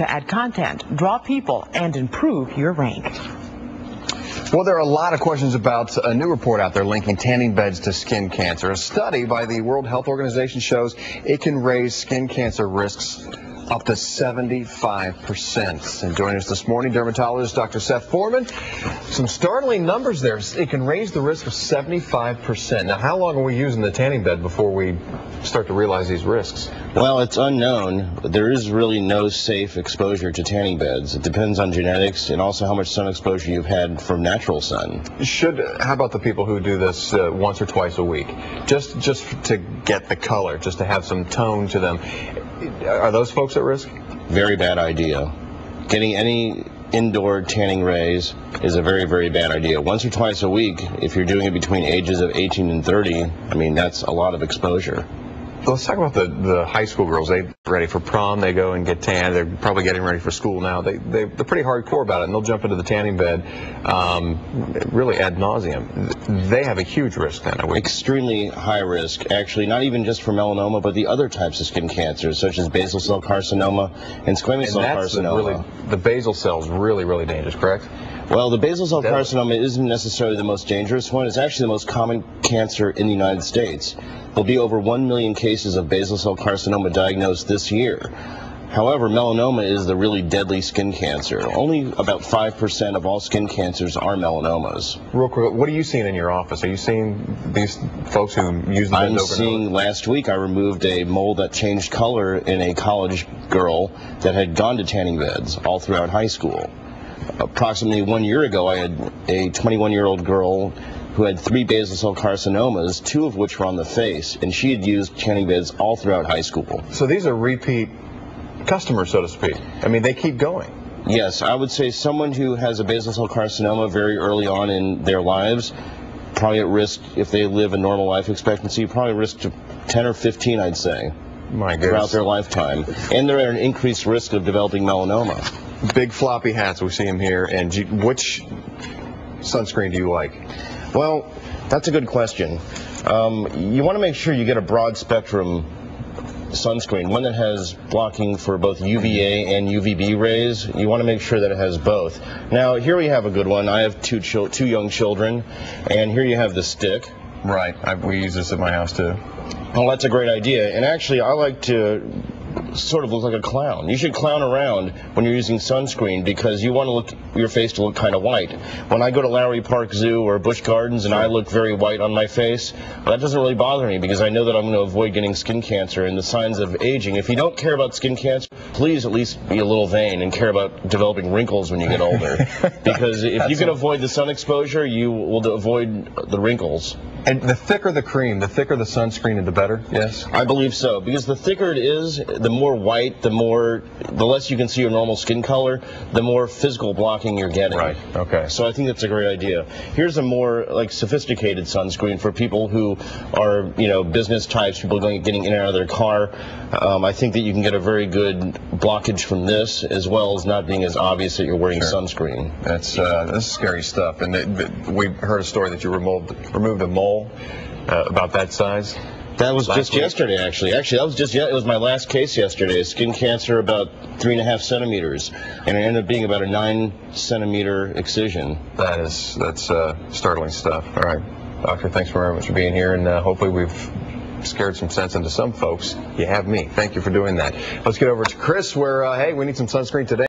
to add content, draw people, and improve your rank. Well, there are a lot of questions about a new report out there linking tanning beds to skin cancer. A study by the World Health Organization shows it can raise skin cancer risks up to 75%. And joining us this morning, dermatologist Dr. Seth Forman. Some startling numbers there. It can raise the risk of 75%. Now, how long are we using the tanning bed before we start to realize these risks? Well, it's unknown. There is really no safe exposure to tanning beds. It depends on genetics and also how much sun exposure you've had from natural sun. How about the people who do this once or twice a week? Just to get the color, just to have some tone to them. Are those folks at risk? Very bad idea. Getting any indoor tanning rays is a very, very bad idea. Once or twice a week, if you're doing it between ages of 18 and 30, I mean, that's a lot of exposure. Let's talk about the high school girls. They're ready for prom. They go and get tan. They're probably getting ready for school now. They're pretty hardcore about it, and they'll jump into the tanning bed really ad nauseum. They have a huge risk then. Extremely high risk, actually, not even just for melanoma, but the other types of skin cancers, such as basal cell carcinoma and squamous cell carcinoma. The basal cell is really, really dangerous, correct? Well, the basal cell carcinoma isn't necessarily the most dangerous one. It's actually the most common cancer in the United States. There'll be over 1 million cases of basal cell carcinoma diagnosed this year. However, melanoma is the really deadly skin cancer. Only about 5% of all skin cancers are melanomas. Real quick, what are you seeing in your office? Are you seeing these folks who use the beds over and over? I'm seeing, last week I removed a mole that changed color in a college girl that had gone to tanning beds all throughout high school. Approximately 1 year ago, I had a 21-year-old girl who had 3 basal cell carcinomas, 2 of which were on the face, and she had used tanning beds all throughout high school. So these are repeat customers, so to speak. I mean, they keep going. Yes, I would say someone who has a basal cell carcinoma very early on in their lives, probably at risk, if they live a normal life expectancy, probably risk to 10 or 15, I'd say. My goodness. Throughout their lifetime. And they're at an increased risk of developing melanoma. Big floppy hats, we see them here. And which sunscreen do you like? Well, that's a good question. You want to make sure you get a broad spectrum sunscreen, one that has blocking for both UVA and UVB rays. You want to make sure that it has both. Now, here we have a good one. I have two young children, and here you have the stick. Right. We use this at my house, too. Well, that's a great idea. And actually, I like to sort of look like a clown. You should clown around when you're using sunscreen because you want your face to look kind of white. When I go to Lowry Park Zoo or Busch Gardens and I look very white on my face, that doesn't really bother me because I know that I'm going to avoid getting skin cancer and the signs of aging. If you don't care about skin cancer, please at least be a little vain and care about developing wrinkles when you get older. Because if you can avoid the sun exposure, you will avoid the wrinkles. And the thicker the cream, the thicker the sunscreen, the better, yes? I believe so, because the thicker it is, the more white, the less you can see your normal skin color, the more physical blocking you're getting. Right, okay. So I think that's a great idea. Here's a more sophisticated sunscreen for people who are, business types, people getting in and out of their car. I think that you can get a very good blockage from this, as well as not being as obvious that you're wearing sunscreen. This is scary stuff. And we heard a story that you removed a mole about that size. That was just yesterday, actually. Actually, it was my last case yesterday. Skin cancer about 3.5 centimeters, and it ended up being about a 9-centimeter excision. That's startling stuff. All right, Doctor, thanks very much for being here, and hopefully we've scared some sense into some folks. You have me. Thank you for doing that. Let's get over to Chris, where hey, we need some sunscreen today.